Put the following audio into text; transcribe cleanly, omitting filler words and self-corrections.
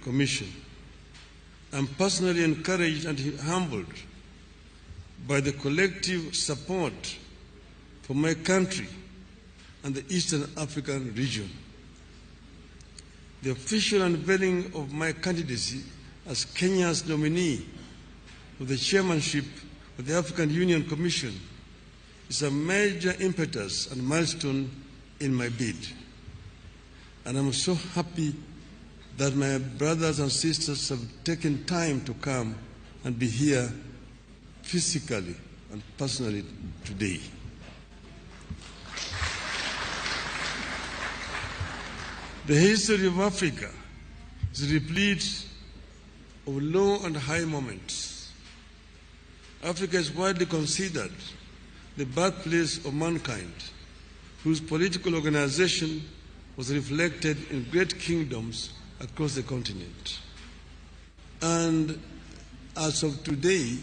Commission. I'm personally encouraged and humbled by the collective support for my country and the Eastern African region. The official unveiling of my candidacy as Kenya's nominee for the chairmanship of the African Union Commission is a major impetus and milestone in my bid. And I'm so happy that my brothers and sisters have taken time to come and be here physically and personally today. The history of Africa is replete of low and high moments. Africa is widely considered the birthplace of mankind, whose political organization was reflected in great kingdoms across the continent. And as of today,